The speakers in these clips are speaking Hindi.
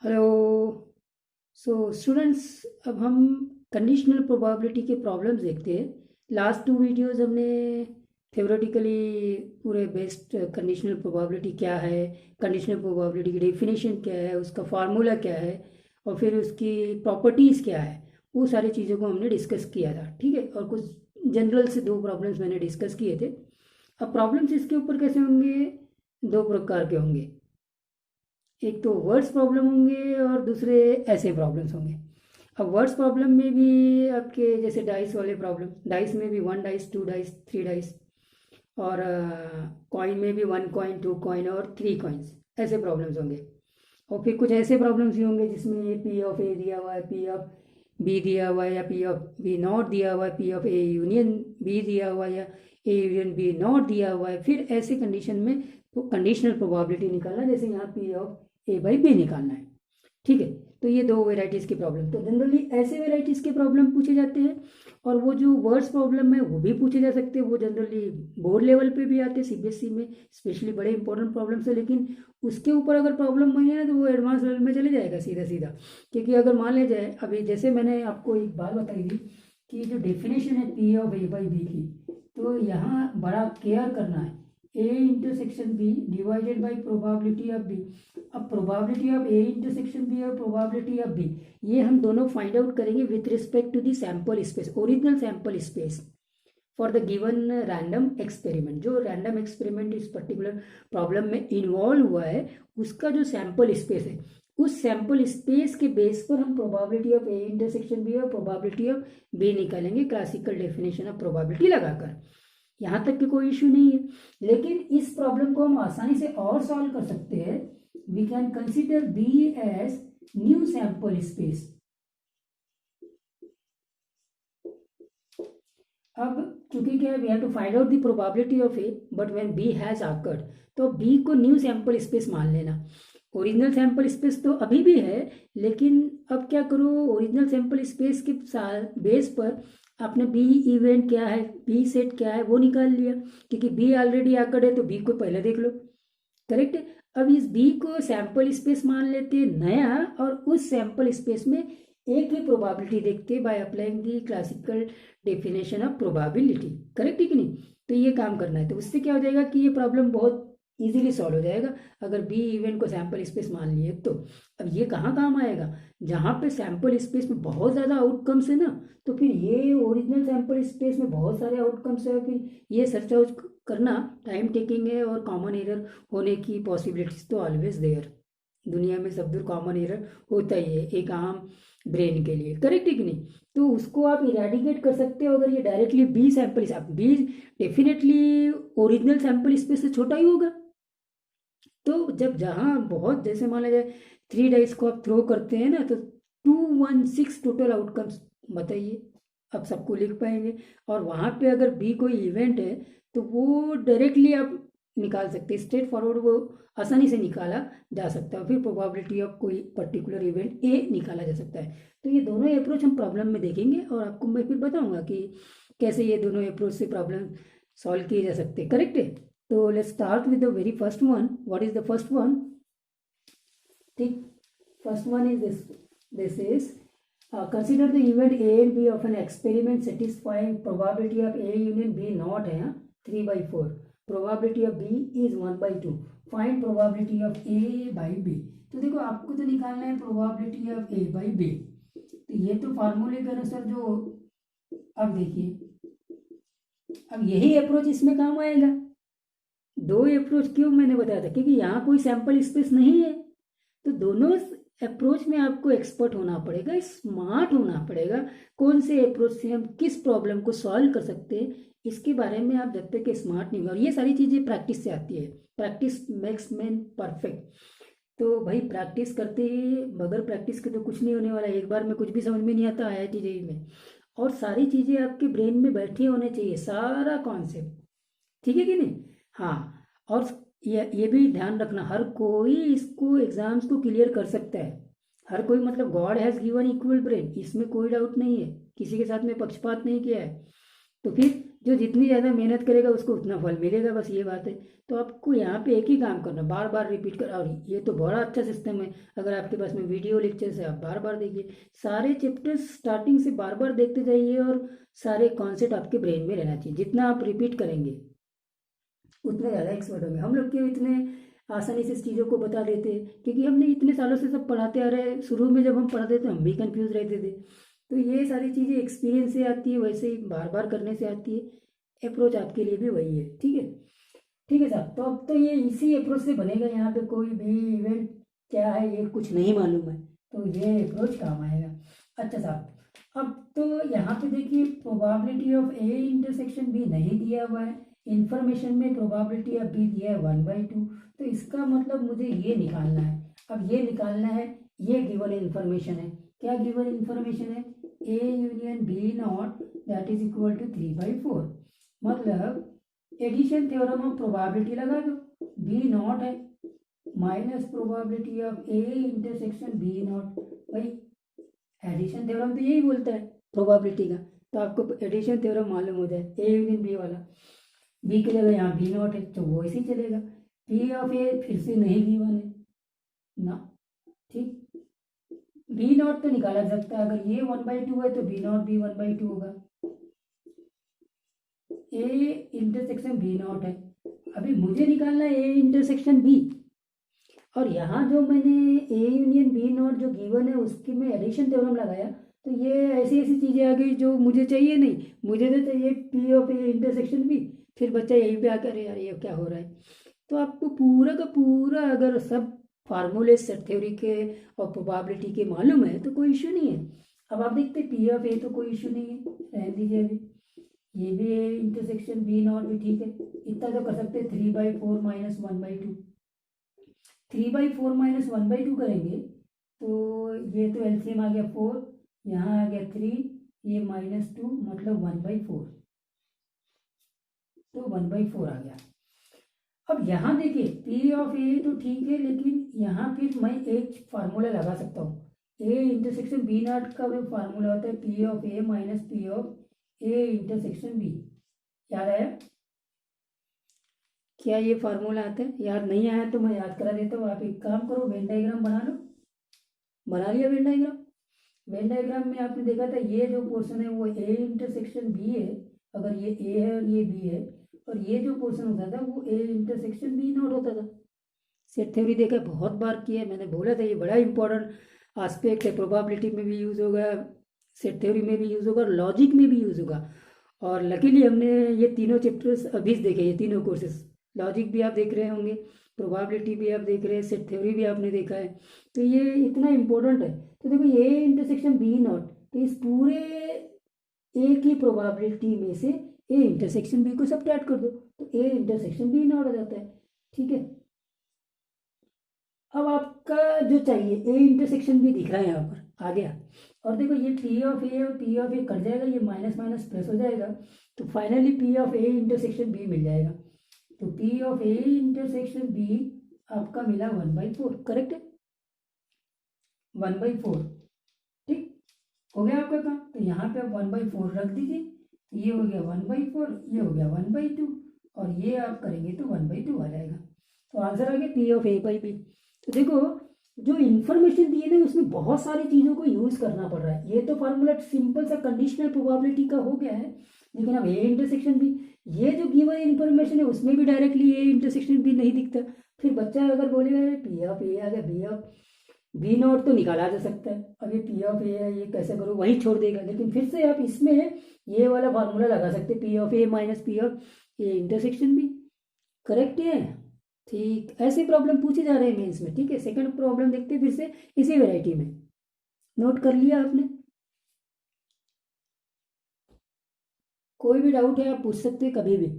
हेलो। सो स्टूडेंट्स, अब हम कंडीशनल प्रोबेबिलिटी के प्रॉब्लम्स देखते हैं। लास्ट टू वीडियोस हमने थ्योरेटिकली पूरे बेस्ड कंडीशनल प्रोबेबिलिटी क्या है, कंडीशनल प्रोबेबिलिटी की डेफिनेशन क्या है, उसका फार्मूला क्या है और फिर उसकी प्रॉपर्टीज़ क्या है, वो सारी चीज़ों को हमने डिस्कस किया था। ठीक है, और कुछ जनरल से दो प्रॉब्लम्स मैंने डिस्कस किए थे। अब प्रॉब्लम्स इसके ऊपर कैसे होंगे? दो प्रकार के होंगे। एक तो वर्ड्स प्रॉब्लम होंगे और दूसरे ऐसे प्रॉब्लम्स होंगे। अब वर्ड्स प्रॉब्लम में भी आपके जैसे डाइस वाले प्रॉब्लम, डाइस में भी one dice, two dice, three dice, और कॉइन में भी वन कॉइन, टू कॉइन और थ्री कॉइन्स, ऐसे प्रॉब्लम्स होंगे। और फिर कुछ ऐसे प्रॉब्लम्स भी होंगे जिसमें पी ऑफ ए दिया हुआ है, पी ऑफ बी दिया हुआ है, या पी ऑफ बी नॉट दिया हुआ है, P of A union B दिया हुआ है, या ए यूनियन बी नॉट दिया हुआ है। फिर ऐसे कंडीशन में तो कंडीशनल प्रोबेबिलिटी निकालना, जैसे यहाँ P of A by B निकालना है। ठीक है, तो ये दो वेराइटीज़ के प्रॉब्लम, तो जनरली ऐसे वेराइटीज़ के प्रॉब्लम पूछे जाते हैं। और वो जो वर्ड्स प्रॉब्लम है वो भी पूछे जा सकते हैं, वो जनरली बोर्ड लेवल पे भी आते हैं, सीबीएसई में स्पेशली बड़े इंपॉर्टेंट प्रॉब्लम्स है। लेकिन उसके ऊपर अगर प्रॉब्लम बनी है ना, तो वो एडवांस लेवल में चले जाएगा सीधा सीधा। क्योंकि अगर मान लिया जाए, अभी जैसे मैंने आपको एक बात बताई थी कि जो डेफिनेशन है P of A by B की, तो यहाँ बड़ा केयर करना है। A intersection B divided by probability of B. अब probability of A intersection B और प्रोबेबिलिटी ऑफ बी, ये हम दोनों फाइंड आउट करेंगे with respect to the sample space, original sample space for the given random experiment. जो रैंडम एक्सपेरिमेंट इस पर्टिकुलर प्रॉब्लम में इन्वॉल्व हुआ है, उसका जो सैंपल स्पेस है, उस सैंपल स्पेस के बेस पर हम probability of A intersection B और प्रोबेबिलिटी ऑफ बी निकालेंगे, क्लासिकल डेफिनेशन ऑफ प्रोबेबिलिटी लगाकर। यहाँ तक कि कोई इश्यू नहीं है। लेकिन इस प्रॉब्लम को हम आसानी से और सॉल्व कर सकते हैं। We can consider B as new sample space. अब चूंकि क्या है, we have to find out the probability of A but when B has occurred, तो बी को न्यू सैंपल स्पेस मान लेना। ओरिजिनल सैंपल स्पेस तो अभी भी है, लेकिन अब क्या करो, ओरिजिनल सैंपल स्पेस के बेस पर आपने बी इवेंट क्या है, बी सेट क्या है, वो निकाल लिया। क्योंकि बी ऑलरेडी ऑकर्ड है, तो बी को पहले देख लो। करेक्ट है। अब इस बी को सैंपल स्पेस मान लेते हैं नया, और उस सैंपल स्पेस में एक ही प्रोबेबिलिटी देखते हैं by applying the classical definition of probability. Correct है कि नहीं? तो ये काम करना है, तो उससे क्या हो जाएगा कि ये प्रॉब्लम बहुत इजीली सॉल्व हो जाएगा अगर बी इवेंट को सैंपल स्पेस मान लिए तो। अब ये कहाँ काम आएगा? जहाँ पे सैंपल स्पेस में बहुत ज़्यादा आउटकम्स है ना, तो फिर ये ओरिजिनल सैंपल स्पेस में बहुत सारे आउटकम्स है, फिर ये सर्च आउट करना टाइम टेकिंग है, और कॉमन एरर होने की पॉसिबिलिटीज तो ऑलवेज देयर। दुनिया में सब दूर कॉमन एरर होता ही है एक आम ब्रेन के लिए। करेक्ट है कि नहीं? तो उसको आप इरेडिकेट कर सकते हो अगर ये directly B sample, B definitely original sample space से छोटा ही होगा। तो जब जहाँ बहुत, जैसे मान लीजिए थ्री डाइस को आप थ्रो करते हैं ना, तो 216 टोटल आउटकम्स बताइए, अब सबको लिख पाएंगे। और वहाँ पे अगर बी कोई इवेंट है, तो वो डायरेक्टली आप निकाल सकते हैं, स्ट्रेट फॉरवर्ड वो आसानी से निकाला जा सकता है। फिर प्रोबेबिलिटी ऑफ कोई पर्टिकुलर इवेंट ए निकाला जा सकता है। तो ये दोनों अप्रोच हम प्रॉब्लम में देखेंगे, और आपको मैं फिर बताऊंगा कि कैसे ये दोनों अप्रोच से प्रॉब्लम सॉल्व किए जा सकते हैं। करेक्ट है। So let's start with the very first one. What is the first one? The first one is this. This is consider the event A and B of an experiment satisfying probability of A union B not है 3/4. Probability of B is 1/2. Find probability of A by B. तो देखो आपको तो निकालना है probability of A by B. तो ये तो फार्मूले के अनुसार जो, अब देखिए, अब यही अप्रोच इसमें काम आएगा। दो अप्रोच क्यों मैंने बताया था, क्योंकि यहाँ कोई सैंपल स्पेस नहीं है। तो दोनों अप्रोच में आपको एक्सपर्ट होना पड़ेगा, स्मार्ट होना पड़ेगा। कौन से अप्रोच से हम किस प्रॉब्लम को सॉल्व कर सकते हैं, इसके बारे में आप जब तक स्मार्ट नहीं होगा, और ये सारी चीज़ें प्रैक्टिस से आती है। Practice makes man perfect. तो भाई प्रैक्टिस करते ही, बगैर प्रैक्टिस के तो कुछ नहीं होने वाला। एक बार में कुछ भी समझ में नहीं आता IIT जेईई में। और सारी चीज़ें आपके ब्रेन में बैठी होने चाहिए, सारा कॉन्सेप्ट। ठीक है कि नहीं? हाँ। और ये भी ध्यान रखना, हर कोई इसको एग्जाम्स को क्लियर कर सकता है। हर कोई, मतलब God has given equal brain, इसमें कोई डाउट नहीं है, किसी के साथ में पक्षपात नहीं किया है। तो फिर जो जितनी ज़्यादा मेहनत करेगा उसको उतना फल मिलेगा, बस ये बात है। तो आपको यहाँ पे एक ही काम करना, बार बार रिपीट कर। और ये तो बड़ा अच्छा सिस्टम है, अगर आपके पास में वीडियो लेक्चर्स है आप बार बार देखिए, सारे चैप्टर्स स्टार्टिंग से बार बार देखते जाइए और सारे कॉन्सेप्ट आपके ब्रेन में रहना चाहिए। जितना आप रिपीट करेंगे उतने ज़्यादा एक्सपर्ट होंगे। हम लोग क्यों इतने आसानी से इस चीज़ों को बता देते हैं, क्योंकि हमने इतने सालों से सब पढ़ाते आ रहे हैं। शुरू में जब हम पढ़ाते थे हम भी कंफ्यूज रहते थे। तो ये सारी चीज़ें एक्सपीरियंस से आती है, वैसे ही बार बार करने से आती है। अप्रोच आपके लिए भी वही है, ठीक है। ठीक है साहब, तो अब तो ये इसी अप्रोच से बनेगा। यहाँ पे कोई भी इवेंट क्या है ये कुछ नहीं मालूम है, तो ये अप्रोच काम आएगा। अच्छा साहब, अब तो यहाँ पे देखिए probability of A intersection B नहीं दिया हुआ है, इंफॉर्मेशन में प्रोबेबिलिटी ऑफ बी दिया है 1/2। तो इसका मतलब मुझे ये निकालना है। अब ये निकालना है, ये गिवन इन्फॉर्मेशन है। क्या गिवन इन्फॉर्मेशन है? A union B not that is equal to 3/4। मतलब एडिशन थ्योरम ऑफ प्रोबेबिलिटी लगा दो, बी नॉट है minus probability of A intersection B not. भाई एडिशन थ्योरम तो यही बोलता है प्रोबेबिलिटी का, तो आपको एडिशन थ्योरम मालूम हो जाए। ए यूनियन बी वाला, बी की जगह यहाँ बी नॉट है तो वो ऐसे ही चलेगा। पी ऑफ ए फिर से नहीं गिवन है ना, ठीक। बी नॉट तो निकाला जा सकता है, अगर ये 1/2 है तो बी नॉट भी 1/2 होगा। ए इंटरसेक्शन बी नॉट है, अभी मुझे निकालना है ए इंटरसेक्शन बी। और यहाँ जो मैंने ए यूनियन बी नॉट जो गिवन है उसकी मैं एडिशन थ्योरम लगाया, तो ये ऐसी ऐसी चीज़ें आ गई जो मुझे चाहिए नहीं। मुझे तो चाहिए P of A intersection B. फिर बच्चा यहीं पे आकर यार ये क्या हो रहा है। तो आपको पूरा का पूरा अगर सब फार्मूले सेट थ्योरी के और प्रोबेबिलिटी के मालूम है तो कोई इशू नहीं है। अब आप देखते पी ऑफ ए तो कोई इशू नहीं है, रहने दीजिए अभी। ये भी ए इंटरसेक्शन बी नॉट भी ठीक है। इतना तो कर सकते हैं 3/4 माइनस 1/2। 3/4 माइनस 1/2 करेंगे तो ये तो एलसीएम आ गया 4, यहाँ आ गया 3, ये -2 मतलब 1/4, तो 1/4 आ गया। अब यहाँ देखिए पी ऑफ ए तो ठीक है, लेकिन यहाँ फिर मैं एक फार्मूला लगा सकता हूँ। ए इंटरसेक्शन बी नॉट का भी फार्मूला होता है P of A minus P of A intersection B. याद आया क्या ये फार्मूला आता है? याद नहीं आया तो मैं याद करा देता हूँ। आप एक काम करो, वेन डायग्राम बना लो। बना लिया वेन डायग्राम? वेन डायग्राम में आपने देखा था ये जो पोर्शन है वो ए इंटरसेक्शन बी है, अगर ये ए है और ये बी है, और ये जो पोर्शन होता था वो ए इंटरसेक्शन बी नॉट होता था। सेट थ्योरी देखा, बहुत बार किया है मैंने, बोला था ये बड़ा इंपॉर्टेंट आस्पेक्ट है। प्रोबेबिलिटी में भी यूज़ होगा, सेट थ्योरी में भी यूज़ होगा, और लॉजिक में भी यूज़ होगा। और लकीली हमने ये तीनों चैप्टर्स अभी देखे, ये तीनों कोर्सेस। लॉजिक भी आप देख रहे होंगे, प्रोबेबिलिटी भी आप देख रहे हैं, सेट थ्योरी भी आपने देखा है। तो ये इतना इम्पोर्टेंट है। तो देखो ये इंटरसेक्शन बी नॉट, तो इस पूरे ए की प्रोबेबिलिटी में से ए इंटरसेक्शन बी को सब्ट्रैक्ट कर दो, तो ए इंटरसेक्शन बी नॉट हो जाता है, ठीक है। अब आपका जो चाहिए ए इंटरसेक्शन बी दिख रहा है यहाँ पर आ गया। और देखो ये पी ऑफ ए और पी ऑफ ए कट जाएगा, ये माइनस माइनस प्लस हो जाएगा, तो finally P of A intersection B मिल जाएगा। तो P of A intersection B आपका मिला 1/4, करेक्ट है, 1/4, ठीक हो गया आपका काम। तो यहाँ पे आप 1/4 रख दीजिए, ये हो गया 1/4, ये हो गया 1/2, और ये आप करेंगे तो 1/2 आ जाएगा। तो आंसर आ गया P of A by B. तो देखो जो इन्फॉर्मेशन दी है ना उसमें बहुत सारी चीज़ों को यूज़ करना पड़ रहा है। ये तो फार्मूला सिंपल सा कंडीशनल प्रोबेबिलिटी का हो गया है, लेकिन अब ए इंटरसेक्शन भी, ये जो गिवन इन्फॉर्मेशन है उसमें भी डायरेक्टली ए इंटरसेक्शन भी नहीं दिखता। फिर बच्चा अगर बोलेगा पी ऑफ ए आ गया, बी ऑफ बी नॉट तो निकाला जा सकता है, अब ये पी ऑफ ए है ये कैसे करो, वहीं छोड़ देगा। लेकिन फिर से आप इसमें ये वाला फार्मूला लगा सकते हैं, P of A minus P of A intersection भी, करेक्ट है। ठीक, ऐसे प्रॉब्लम पूछे जा रहे हैं मेंस में, ठीक है। सेकंड प्रॉब्लम देखते हैं फिर से इसी वैरायटी में। नोट कर लिया आपने? कोई भी डाउट है आप पूछ सकते हैं कभी भी।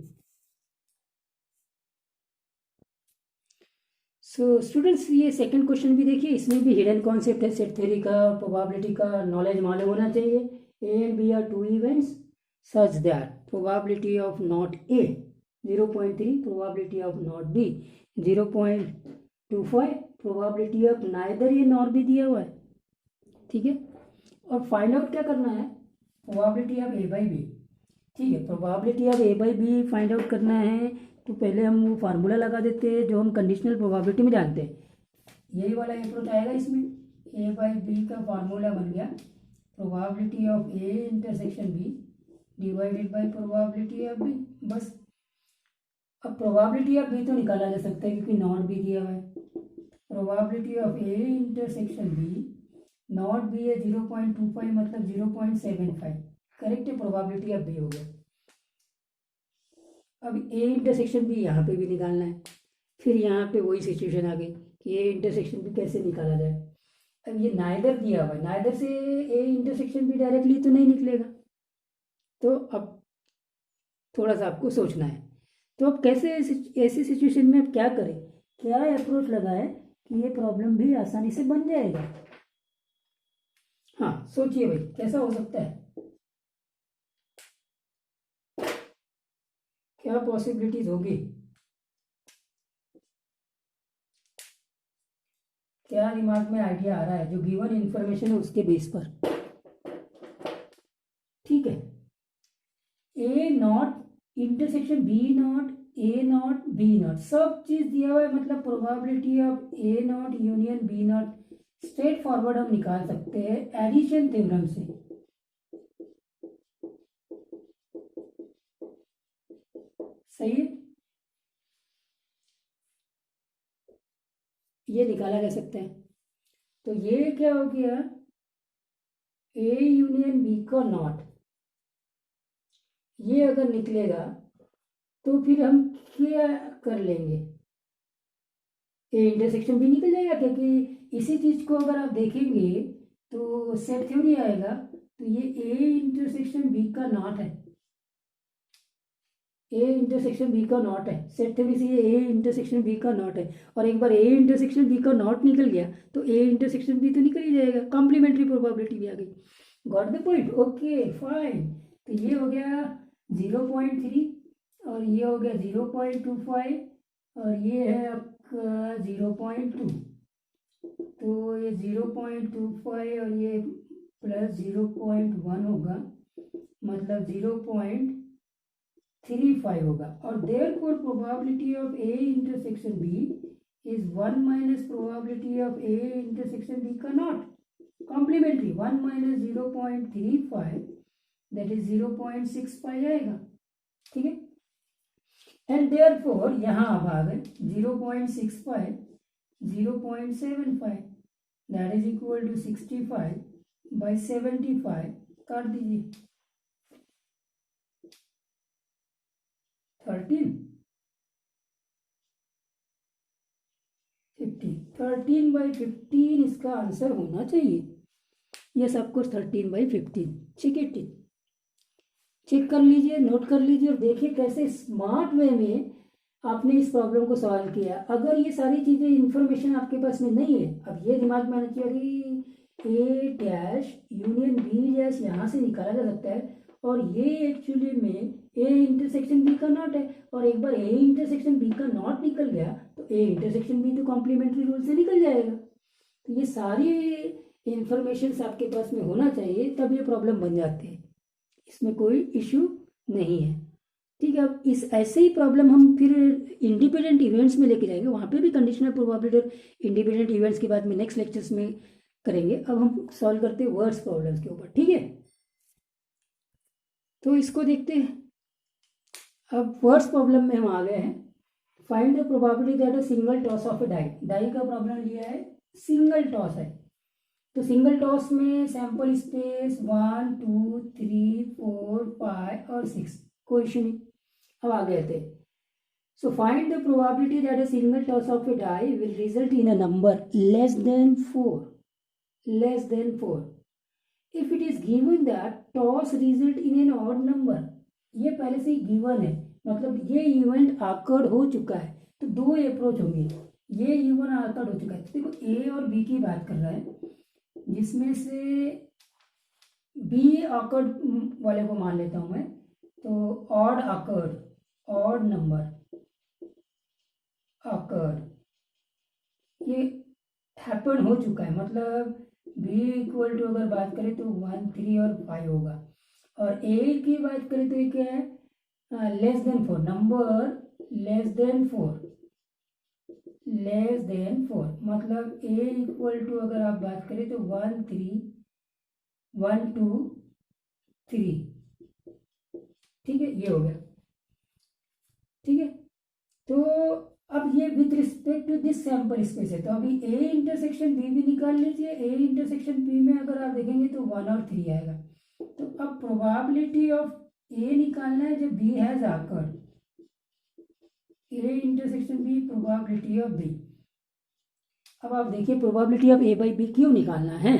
सो स्टूडेंट्स ये सेकंड क्वेश्चन भी देखिए, इसमें भी हिडन कॉन्सेप्ट है सेट थ्योरी का, प्रोबेबिलिटी का नॉलेज मालूम होना चाहिए। A and B are two events such that probability of not A 0.3, probability of not B 0.25, probability of neither A nor B दिया हुआ है, ठीक है। और फाइंड आउट क्या करना है, probability of A by B. ठीक है, probability of A by B find out करना है तो पहले हम वो फार्मूला लगा देते हैं जो हम कंडीशनल प्रोबेबिलिटी में जानते हैं। यही वाला अप्रोच आएगा इसमें। ए बाई बी का फार्मूला बन गया probability of A intersection B divided by probability of B, बस। अब प्रोबेबिलिटी ऑफ बी तो निकाला जा सकता है क्योंकि नॉट बी दिया हुआ है। Probability of A intersection B, not B है 0.25 मतलब 0.75, करेक्ट है, प्रोबेबिलिटी ऑफ बी हो गया। अब ए इंटरसेक्शन बी यहाँ पे भी निकालना है, फिर यहाँ पे वही सिचुएशन आ गई कि ए इंटरसेक्शन बी कैसे निकाला जाए। अब ये नाइदर दिया हुआ है, नाइदर से ए इंटरसेक्शन बी डायरेक्टली तो नहीं निकलेगा, तो अब थोड़ा सा आपको सोचना है। तो अब कैसे ऐसी सिचुएशन में अब क्या करें, क्या अप्रोच लगाए कि ये प्रॉब्लम भी आसानी से बन जाएगा। हाँ सोचिए भाई कैसा हो सकता है, क्या पॉसिबिलिटीज होगी, क्या दिमाग में आइडिया आ रहा है जो गिवन इंफॉर्मेशन है उसके बेस पर। ठीक है, A not intersection B not, A not B not, सब चीज दिया हुआ है, मतलब probability of A not union B not straightforward हम निकाल सकते हैं एडिशन थ्योरम से। सही है, ये निकाला जा सकता है। तो ये क्या हो गया, ए यूनियन बी का नॉट, ये अगर निकलेगा तो फिर हम क्या कर लेंगे, ए इंटरसेक्शन भी निकल जाएगा, क्योंकि इसी चीज को अगर आप देखेंगे तो सेट थ्योरी आएगा। तो ये ए इंटरसेक्शन बी का नॉट है, ए इंटरसेक्शन बी का नॉट है, सेट थ्योरी से ये ए इंटरसेक्शन बी का नॉट है। और एक बार ए इंटरसेक्शन बी का नॉट निकल गया तो ए इंटरसेक्शन बी तो निकल ही जाएगा, कॉम्प्लीमेंट्री प्रोबेबिलिटी भी आ गई। Got the point, okay fine. तो ये हो गया 0.3 और ये हो गया 0.25 और ये है आपका 0.2। तो ये 0.25 और ये प्लस 0.1 होगा, मतलब 0.35 होगा। और therefore probability of A intersection B is 1 minus probability of A intersection B का not, complementary 1 minus 0.35 that is 0.65 आएगा। ठीक है, एंड देयरफॉर यहाँ अब आ गए 0.65 0.75 दैट इज इक्वल टू 65/75 काट दीजिए 13 15, 13/15 इसका आंसर होना चाहिए। ये सब कुछ 13/15। ठीक है, ठीक, चेक कर लीजिए, नोट कर लीजिए और देखिए कैसे स्मार्ट वे में आपने इस प्रॉब्लम को सॉल्व किया। अगर ये सारी चीज़ें इंफॉर्मेशन आपके पास में नहीं है, अब ये दिमाग में आना चाहिए ए डैश यूनियन बी डैश यहाँ से निकाला जा सकता है, और ये एक्चुअली में ए इंटरसेक्शन बी का नॉट है, और एक बार ए इंटरसेक्शन बी का नॉट निकल गया तो ए इंटरसेक्शन बी तो कॉम्प्लीमेंट्री रूल से निकल जाएगा। तो ये सारी इंफॉर्मेशन आपके पास में होना चाहिए, तब ये प्रॉब्लम बन जाती है, इसमें कोई इशू नहीं है। ठीक है, अब इस ऐसे ही प्रॉब्लम हम फिर इंडिपेंडेंट इवेंट्स में लेके जाएंगे, वहाँ पे भी कंडीशनल प्रोबेबिलिटी और इंडिपेंडेंट इवेंट्स की बात में नेक्स्ट लेक्चर्स में करेंगे। अब हम सॉल्व करते हैं वर्ड्स प्रॉब्लम्स के ऊपर। ठीक है, तो इसको देखते हैं। अब वर्ड्स प्रॉब्लम में हम आ गए हैं। Find the probability that a single toss of a die, die का प्रॉब्लम लिया है, सिंगल टॉस है। तो सिंगल टॉस में सैंपल स्पेस 1 2 3 4 5 और 6, कोई इशू नहीं। अब आ गए थे, so find the probability that a single toss of a die will result in a number less than 4, less than 4 if it is given that toss result in an odd number. ये पहले से ही गिवन है, मतलब ये इवेंट आकर्ड हो चुका है। तो दो अप्रोच होंगे, ये इवेंट आकर्ड हो चुका है। देखो ए और बी की बात कर रहा है, जिसमें से बी ऑकर्ड वाले को मान लेता हूं मैं। तो odd awkward, odd number awkward, ये हैपन हो चुका है, मतलब बी इक्वल टू अगर बात करें तो 1 3 और 5 होगा। और ए की बात करें तो ये क्या है, less than 4, number less than 4, less than 4 मतलब ए इक्वल टू अगर आप बात करें तो 1 3 1 2 3, ठीक है, ये हो गया, ठीक है। तो अब ये with respect to this sample space है, तो अभी ए इंटरसेक्शन बी भी निकाल लीजिए। ए इंटरसेक्शन बी में अगर आप देखेंगे तो 1 और 3 आएगा। तो अब प्रोबेबिलिटी ऑफ ए निकालना है जब B has occurred, A intersection B, probability of B. अब आप देखिए probability of A by B क्यों निकालना है,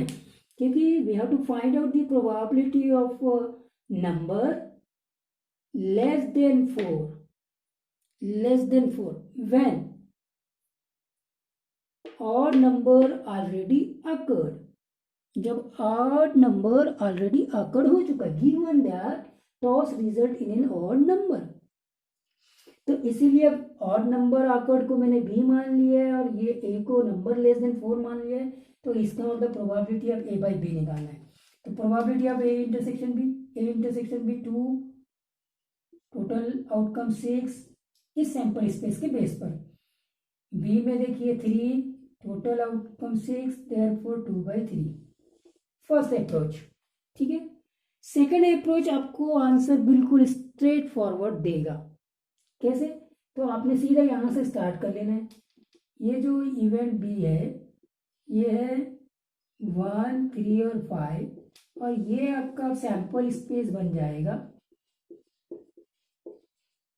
क्योंकि we have to find out the probability of number less than 4, less than 4 when odd number already occurred, जब odd number already occurred हो चुका, given that toss result in an odd number। तो इसीलिए अब odd number occurred को मैंने b मान लिया है और ये a को नंबर लेस देन 4 मान लिया है, तो इसका मतलब probability of a by b निकालना है। तो probability of a intersection b 2, total outcome 6 इस सैंपल स्पेस के बेस पर। बी में देखिए 3, total outcome 6, therefore 2/3, first approach, ठीक है। सेकंड अप्रोच आपको आंसर बिल्कुल स्ट्रेट फॉरवर्ड देगा। कैसे, तो आपने सीधा यहाँ से स्टार्ट कर लेना है। ये जो इवेंट बी है ये है 1 3 और 5 और ये आपका सैंपल स्पेस बन जाएगा।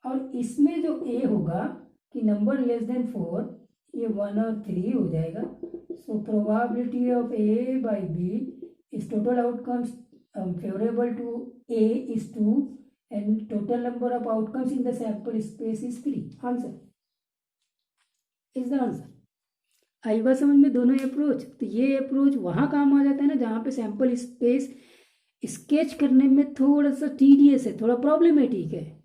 और इसमें जो ए होगा कि नंबर लेस देन 4, ये 1 और 3 हो जाएगा। So probability of A by B is total outcomes favourable to A is 2 and total number of outcomes in the sample space is 3। Answer is the answer. आई बात समझ में दोनों अप्रोच। तो ये अप्रोच वहाँ काम आ जाता है ना जहाँ पे सैंपल स्पेस स्केच करने में थोड़ा सा टीडियस है, थोड़ा प्रॉब्लमेटिक है।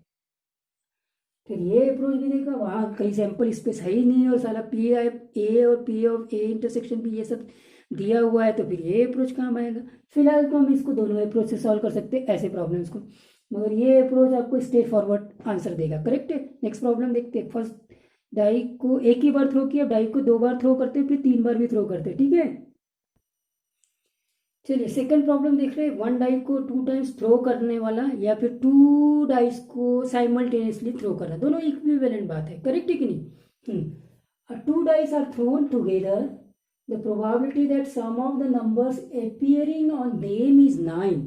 फिर ये अप्रोच भी देखा, वहाँ कहीं सैंपल स्पेस है ही नहीं और साला पी आई ए और पी ऑफ ए इंटरसेक्शन भी ये सब दिया हुआ है, तो फिर ये अप्रोच काम आएगा। फिलहाल तो हम इसको दोनों अप्रोच से सॉल्व कर सकते हैं ऐसे प्रॉब्लम्स को, मगर ये अप्रोच आपको स्ट्रेट फॉरवर्ड आंसर देगा। करेक्ट है। नेक्स्ट प्रॉब्लम देखते हैं। फर्स्ट डाई को एक ही बार थ्रो किया, डाई को 2 बार थ्रो करते फिर 3 बार भी थ्रो करते, ठीक है। चलिए सेकंड प्रॉब्लम देख रहे हैं। 1 डाई को 2 टाइम्स थ्रो करने वाला या फिर 2 डाइस को साइमल्टेनियसली थ्रो करना, दोनों इक्विवेलेंट बात है। करेक्ट है कि नहीं। 2 dice are thrown together, the probability that sum of the numbers appearing on them is 9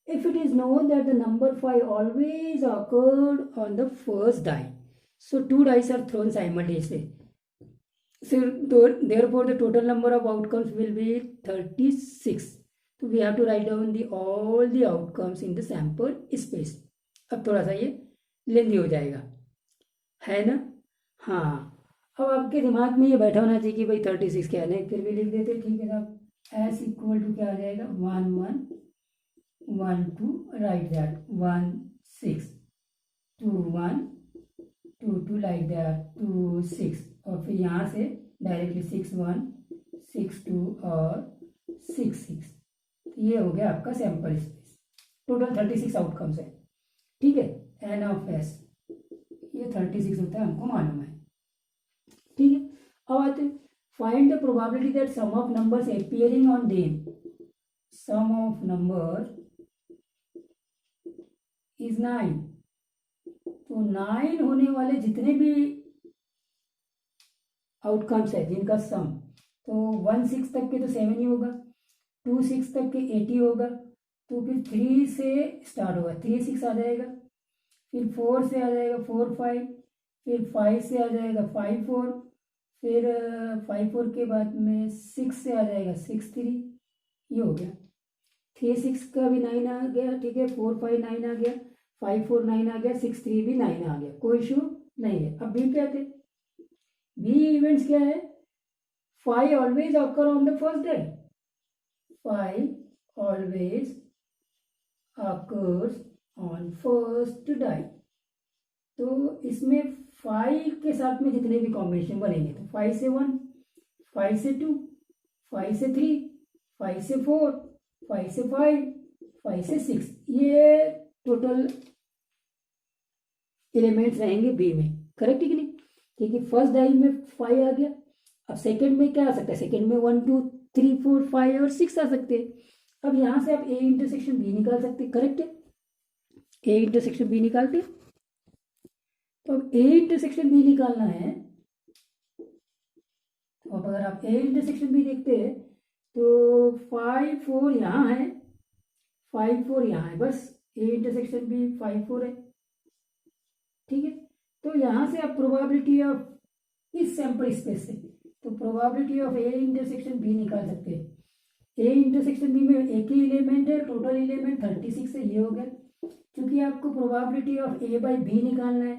if it is known that the number 5 always occurred on the first die. So 2 dice are thrown simultaneously. So therefore the total number of outcomes will be 36. So we have to write down all the outcomes in the sample space. अब थोड़ा सा ये लेंदी हो जाएगा, है ना। हाँ, अब आपके दिमाग में ये बैठा होना चाहिए कि भाई 36 क्या है, फिर भी लिख देते, ठीक है साहब। एस इक्वल टू क्या आ जाएगा, 1 1 1 2, write that 1 6 2 1 2 2 like that 2 6 और फिर यहाँ से डायरेक्टली 6 1 6 2 और 6 6। ये हो गया आपका सैंपल स्पेस। टोटल 36 आउटकम्स है, ठीक है। एन ऑफ एस ये 36 होता है, हमको मालूम है, ठीक है। अब आते हैं find the probability that sum of numbers appearing on them, sum of number is 9। तो 9 होने वाले जितने भी आउटकम्स है जिनका सम, तो 1 6 तक के तो 7 ही होगा, 2 6 तक के 8 ही होगा, तो फिर 3 से स्टार्ट होगा, 3 6 आ जाएगा, फिर 4 से आ जाएगा 4 5, फिर 5 से आ जाएगा 5 4, फिर 5 4 के बाद में 6 से आ जाएगा 6 3, ये हो गया। 3 6 का भी 9 आ गया, ठीक है। 4 5 9 आ गया, 5 4 9 आ गया, 6 3 भी 9 आ गया, कोई इशू नहीं है। अब बी पे आते, बी इवेंट्स क्या है, 5 always occur on the first day, 5 always occurs on first die. तो इसमें 5 के साथ में जितने भी कॉम्बिनेशन बनेंगे, तो 5 से 1, 5 से 2, 5 से 3, 5 से 4, 5 से 5, 5 से 6 ये टोटल एलिमेंट्स रहेंगे बी में, करेक्ट है कि नहीं? ठीक है, फर्स्ट डाई में 5 आ गया। अब सेकंड में क्या आ सकता है? सेकंड में 1 2 3 4 5 और 6 आ सकते हैं। अब यहाँ से आप ए इंटरसेक्शन बी निकाल सकते हैं, करेक्ट है? ए इंटरसेक्शन बी निकालते हैं। तो अब ए इंटरसेक्शन बी निकालना है, तो अब अगर आप ए इंटरसेक्शन बी देखते हैं तो 5 4 यहाँ है, 5 4 यहाँ है, बस ए इंटरसेक्शन बी 5 4 है। ठीक है, तो यहाँ से आप प्रोबेबिलिटी ऑफ इस सैंपल स्पेस से तो probability of A intersection B निकाल सकते हैं। ए इंटरसेक्शन बी में एक ही एलिमेंट है, टोटल एलिमेंट 36 है, ये हो गया। क्योंकि आपको probability of A by B निकालना है,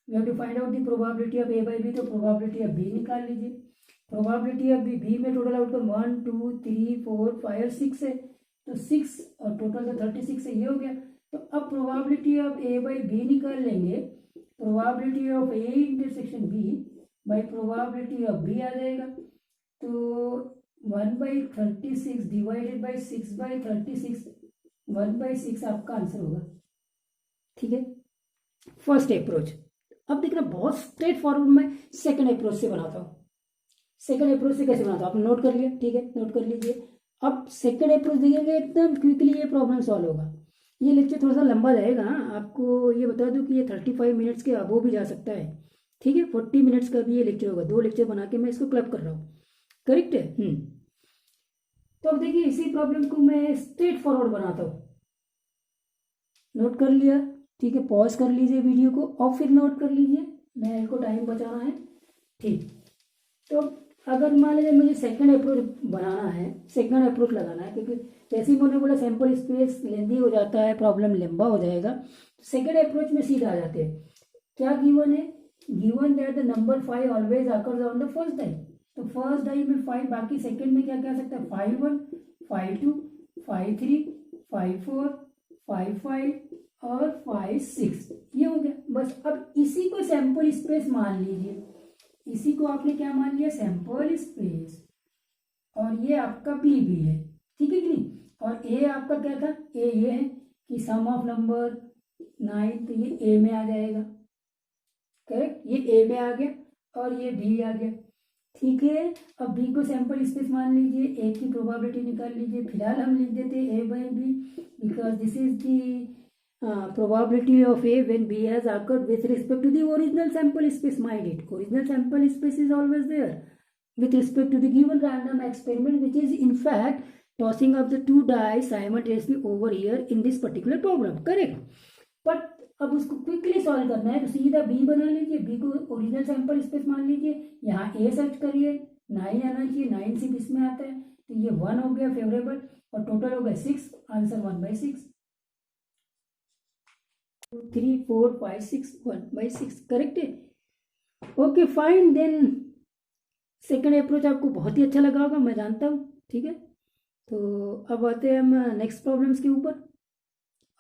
you have to find out the probability of A by B, तो प्रोबेबिलिटी ऑफ बी निकाल लीजिए। प्रोबेबिलिटी ऑफ बी में टोटल आउटकम 1 2 3 4 5 और 6 है, तो 6 और टोटल तो 36 है, ये हो गया। तो अब probability of A by B निकाल लेंगे, probability of A intersection B by probability of B आ जाएगा। तो 1/36 डिवाइडेड बाई 6/36, 1/6 आपका आंसर होगा। ठीक है, फर्स्ट अप्रोच। अब देखना बहुत स्ट्रेट फॉरवर्ड मैं सेकंड अप्रोच से बनाता हूँ। सेकंड अप्रोच से कैसे बनाता हूँ आप नोट कर लिया? ठीक है, नोट कर लीजिए। अब सेकंड अप्रोच देखेंगे, एकदम क्विकली ये प्रॉब्लम सॉल्व होगा। ये लेक्चर थोड़ा सा लंबा जाएगा, आपको ये बता दूं कि ये 35 मिनट्स के अबो भी जा सकता है। ठीक है, 40 मिनट्स का भी ये लेक्चर होगा, 2 लेक्चर बना के मैं इसको क्लब कर रहा हूँ, करेक्ट है? तो अब देखिए इसी प्रॉब्लम को मैं स्ट्रेट फॉरवर्ड बनाता हूँ। नोट कर लिया? ठीक है, पॉज कर लीजिए वीडियो को और फिर नोट कर लीजिए, मेरे को टाइम बचाना है। ठीक, तो अगर मान लीजिए मुझे सेकंड अप्रोच बनाना है, सेकंड अप्रोच लगाना है, क्योंकि जैसे ही मैंने बोला सैंपल स्पेस लेंदी हो जाता है, प्रॉब्लम लंबा हो जाएगा, सेकंड अप्रोच में सीधा आ जाते हैं। क्या गिवन है? Given that the number 5 always occurs on the first die. तो फर्स्ट डाई में 5, बाकी सेकंड में क्या क्या आ सकता है? 5 1 5 2 5 3 5 4 5 5 और 5 6, ये हो गया। बस अब इसी को सैंपल स्पेस मान लीजिए, इसी को आपने क्या मान लिया? Sample space. और ये आपका बी भी है, ठीक है कि नहीं? और ए आपका क्या था? ए ये है कि सम ऑफ नंबर 9, तो ये ए में आ जाएगा, करेक्ट? ये ए में आ गया और ये बी आ गया। ठीक है, अब बी को सैंपल स्पेस मान लीजिए, ए की प्रोबेबिलिटी निकाल लीजिए। फिलहाल हम लिख देते हैं A by B, because this is the probability of A when B has occurred with respect to the original sample space. Mind it, original sample space is always there with respect to the given random experiment, which is in fact tossing up the 2 dice simultaneously over here in this particular problem, correct? But अब उसको क्विकली सॉल्व करना है, तो सीधा बी बना लीजिए, बी को ओरिजिनल सैंपल स्पेस मान लीजिए, यहाँ ए सर्च करिए, 9 आना चाहिए, 9 सिर्फ इसमें आता है, तो ये 1 हो गया फेवरेबल, और टोटल हो गया 6, आंसर 1/6। 3 4 5 6 1/6, करेक्ट है? Okay fine, then second approach आपको बहुत ही अच्छा लगा होगा, मैं जानता हूँ। ठीक है, तो अब आते हैं हम नेक्स्ट प्रॉब्लम्स के ऊपर।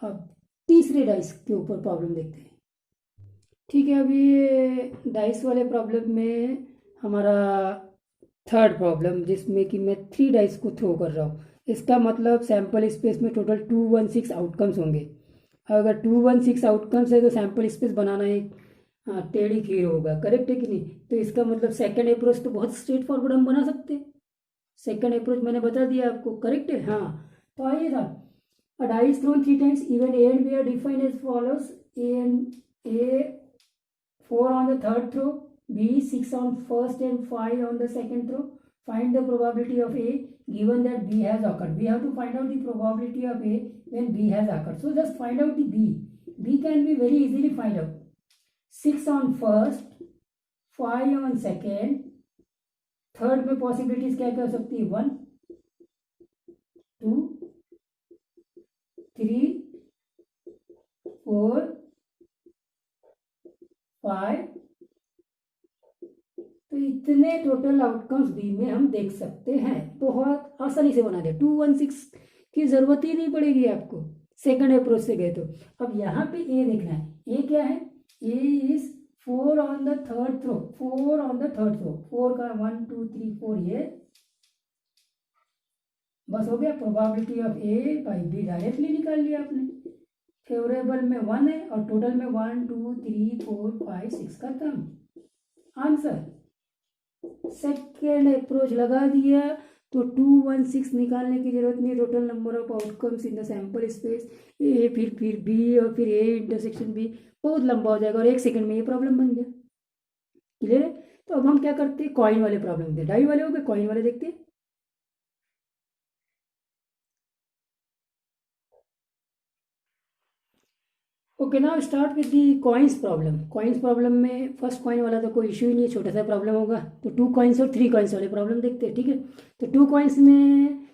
अब तीसरे डाइस के ऊपर प्रॉब्लम देखते हैं। ठीक है, अभी ये डाइस वाले प्रॉब्लम में हमारा थर्ड प्रॉब्लम, जिसमें कि मैं 3 डाइस को थ्रो कर रहा हूँ। इसका मतलब सैंपल स्पेस में टोटल 216 आउटकम्स होंगे। अगर 216 आउटकम्स है तो सैंपल स्पेस बनाना एक टेढ़ी खीर होगा, करेक्ट है कि नहीं? तो इसका मतलब सेकंड अप्रोच तो बहुत स्ट्रेट फॉरवर्ड हम बना सकते हैं। सेकंड अप्रोच मैंने बता दिया आपको, करेक्ट है? हाँ, तो आइए साहब, a die is thrown 3 times, even A and B are defined as follows: A 4 on the third throw, B 6 on first and 5 on the second throw. Find the probability of A given that B has occurred. We have to find out the probability of A when B has occurred. So just find out the B. B can be very easily find out. 6 on first, 5 on second, third में पॉसिबिलिटीज क्या क्या हो सकती है? 1 2 3 4 5, तो इतने टोटल आउटकम्स बी में हम देख सकते हैं। बहुत आसानी से बना दे, 216 की जरूरत ही नहीं पड़ेगी आपको, सेकंड अप्रोच से गए तो। अब यहाँ पे ए देखना है, ए क्या है? A is 4 on the third throw, 4 on the third throw, 4 का 1 2 3 4, ये बस हो गया, probability of A by be directly निकाल लिया आपने। फेवरेबल में 1 है और टोटल में 1 2 3 4 5 6 खत्म, आंसर। सेकेंड अप्रोच लगा दिया तो 216 निकालने की जरूरत नहीं, total number of outcomes in the sample space A फिर बी और फिर ए इंटरसेक्शन बी, बहुत लंबा हो जाएगा और 1 सेकंड में ये प्रॉब्लम बन गया। क्लियर है? तो अब हम क्या करते हैं, कॉइन वाले प्रॉब्लम देखते हैं। डाई वाले हो गए, कॉइन वाले देखते हैं। Okay, now start with the coins problem. Coins problem में फर्स्ट कॉइन वाला तो कोई इश्यू ही नहीं है, छोटा सा प्रॉब्लम होगा। तो 2 कॉइन्स और 3 कॉइन्स वाले प्रॉब्लम देखते हैं, ठीक है। तो 2 कॉइन्स में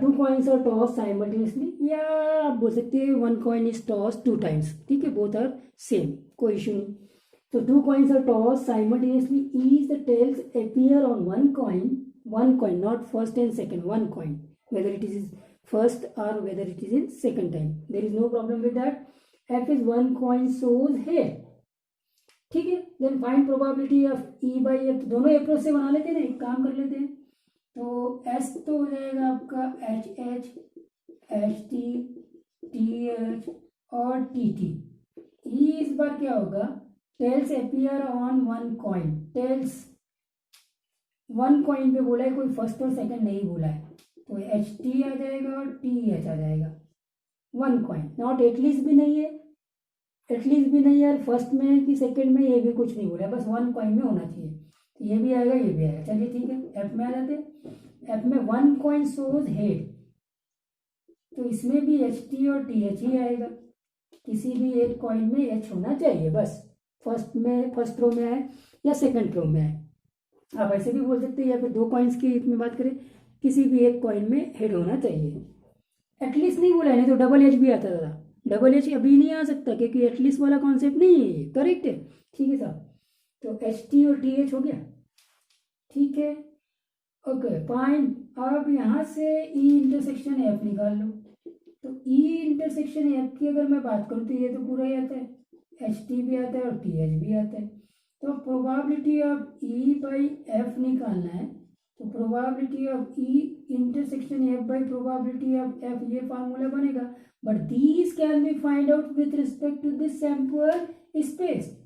2 कॉइन्स और टॉस साइमल्टेनियसली, या आप बोल सकते हैं 1 कॉइन इज टॉस 2 टाइम्स, ठीक है, बोथ आर सेम, कोई इश्यू नहीं। तो 2 coins are tossed simultaneously. Each the tails appear on one coin, not first and second, one coin, whether it is first or whether it is in second time. There is no problem with that. F is 1 coin shows here. ठीक है, then find probability of E by F. दोनों अप्रोच से बना लेते हैं ना, एक काम कर लेते हैं। तो एस तो हो जाएगा आपका H H, H T H और टी टी। ई इस बार क्या होगा, tails appear on 1 coin. Tails 1 coin पे बोला है, कोई फर्स्ट और सेकंड नहीं बोला है, तो एच टी आ जाएगा और टी एच आ जाएगा। 1 कॉइन, नॉट एटलीस्ट भी नहीं है, एटलीस्ट भी नहीं है, और फर्स्ट में कि सेकंड में ये भी कुछ नहीं बोला है, बस 1 कॉइन में होना चाहिए। तो ये भी आएगा, ये भी आएगा। चलिए ठीक है, एफ में आ जाते हैं। एफ में 1 कॉइन शोज हेड, तो इसमें भी एच टी और टी एच ही आएगा। किसी भी एक कॉइन में एच होना चाहिए, बस फर्स्ट रो में आए या सेकंड रो में आए। आप ऐसे भी बोल सकते हैं, या फिर 2 कॉइन्स की में बात करें, किसी भी एक कॉइन में हेड होना चाहिए। एटलीस्ट नहीं बोला है, नहीं तो डबल एच भी आता था। डबल एच अभी नहीं आ सकता क्योंकि एटलीस्ट वाला कॉन्सेप्ट नहीं है ये, करेक्ट है, ठीक है साहब। तो एच टी और टी एच हो गया, ठीक है, ओके फाइन। अब यहाँ से ई इंटरसेक्शन एफ निकाल लो। तो ई इंटरसेक्शन एफ की अगर मैं बात करूँ तो ये तो पूरा ही आता है, एच टी भी आता है और टी एच भी आता है। तो probability of E by F निकालना है, तो probability of E intersection F by probability of F, ये फार्मूला बनेगा। But these can be find out with respect to this sample space.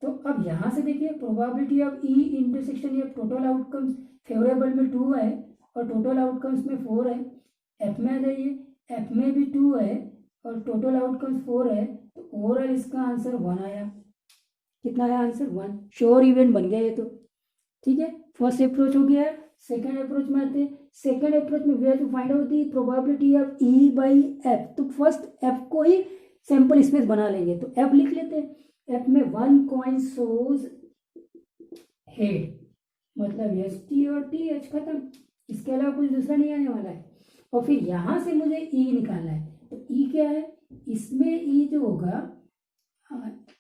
तो अब यहाँ से देखिए, probability of E intersection F, total outcomes favourable में 2 है और टोटल आउटकम्स में 4 है। एफ में आ जाइए, एफ में भी 2 है और टोटल आउटकम्स 4 है, तो ओवरऑल इसका आंसर 1 आया। कितना आया आंसर? 1। श्योर इवेंट बन गया ये तो, ठीक है। फर्स्ट अप्रोच हो गया। सेकंड अप्रोच में आते हैं। सेकंड अप्रोच में we have to find out the probability of E by F. तो फर्स्ट एफ को ही सैंपल स्पेस बना लेंगे, तो एफ लिख लेते हैं। एफ में 1 कॉइन सोज हेड, मतलब एच टी और टी एच, खत्म। इसके अलावा कुछ दूसरा नहीं आने वाला है। और फिर यहां से मुझे ई निकालना है, तो ई क्या है, इसमें ई जो होगा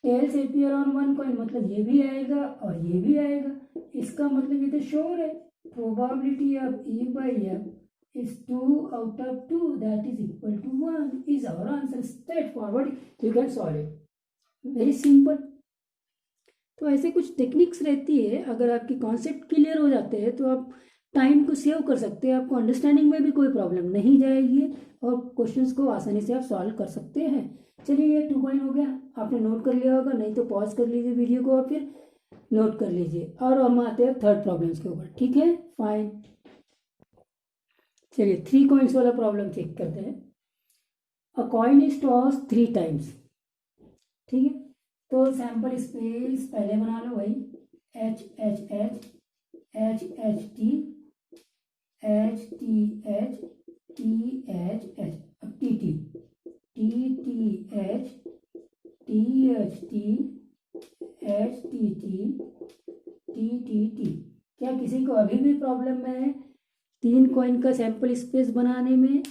टेल्स अपियर ऑन 1 कॉइन, मतलब ये भी आएगा और ये भी आएगा। इसका मतलब ये तो श्योर है, probability of E by F is 2 out of 2 that is equal to 1 is our answer. Straightforward, you can solve it, very simple. तो ऐसे कुछ टेक्निक्स रहती है, अगर आपके कॉन्सेप्ट क्लियर हो जाते हैं तो आप टाइम को सेव कर सकते हैं, आपको अंडरस्टैंडिंग में भी कोई प्रॉब्लम नहीं जाएगी और क्वेश्चंस को आसानी से आप सॉल्व कर सकते हैं। चलिए, ये 2 कॉइन हो गया, आपने नोट कर लिया होगा, नहीं तो पॉज कर लीजिए वीडियो को और फिर नोट कर लीजिए। और हम आते हैं थर्ड प्रॉब्लम्स के ऊपर, ठीक है, फाइन। चलिए 3 कॉइन्स वाला प्रॉब्लम चेक करते हैं। A coin is toss 3 times, ठीक है। तो सैंपल स्पेस पहले बना लो भाई, H H H, H H T, H T H, T H H. अब T T, T T H, T H T, H T T, T T T. क्या किसी को अभी भी प्रॉब्लम है 3 कॉइन का सैंपल स्पेस बनाने में?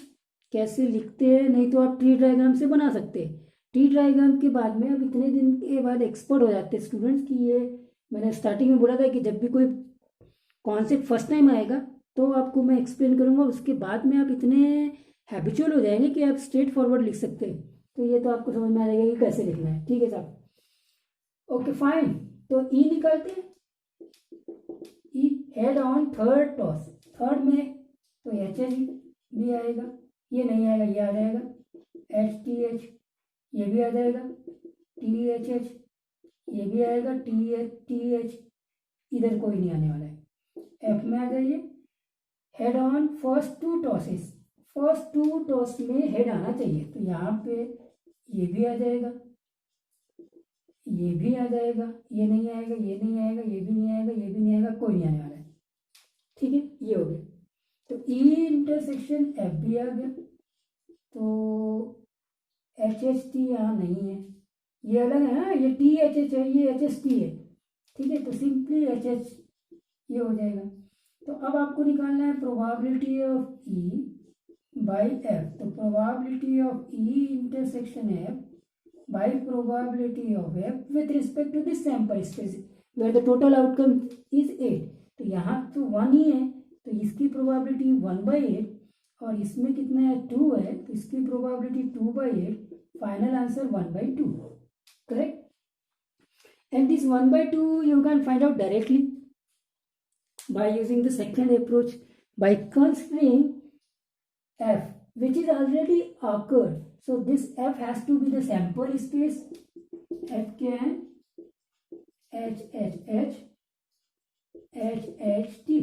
कैसे लिखते हैं? नहीं तो आप ट्री डायग्राम से बना सकते हैं। ट्री डायग्राम के बाद में अब इतने दिन के बाद एक्सपर्ट हो जाते हैं स्टूडेंट्स की। ये मैंने स्टार्टिंग में बोला था कि जब भी कोई कॉन्सेप्ट फर्स्ट टाइम आएगा तो आपको मैं एक्सप्लेन करूंगा, उसके बाद में आप इतने हैबिचुअल हो जाएंगे कि आप स्ट्रेट फॉरवर्ड लिख सकते हैं। तो ये तो आपको समझ में आ जाएगा कि कैसे लिखना है, ठीक है साहब, ओके फाइन। तो ई निकालते हैं। E head on third toss, third में तो एच एच भी आएगा, ये नहीं आएगा, ये आ जाएगा HTH, ये भी आ जाएगा THH, ये भी आएगा TH, इधर कोई नहीं आने वाला है। F में आ जाइए, head on first two tosses, first two toss में हेड आना चाहिए, तो यहाँ पे ये भी आ जाएगा, ये भी आ जाएगा, ये नहीं आएगा, ये नहीं आएगा, ये भी नहीं आएगा, ये भी नहीं आएगा, कोई नहीं आने वाला है। ठीक है, ये हो गया। तो E इंटरसेक्शन F भी आ गया, तो HHT यहाँ नहीं है, ये अलग है ना, ये THH है, ये HHT है। ठीक है, तो सिंपली HH ये हो जाएगा। तो अब आपको निकालना है probability of E by F, तो probability of E intersection F by probability of F with respect to this sample space where the total outcome is 8, तो यहाँ तो 1 ही है, तो इसकी प्रोबेबिलिटी 1/8, और इसमें कितना है 2 है, तो इसकी probability 2/8, final answer 1/2, correct. And this 1/2 you can find out directly by using the second approach, by considering F which is already occurred. So this F has to be the sample space. F क्या है, HHH HHT,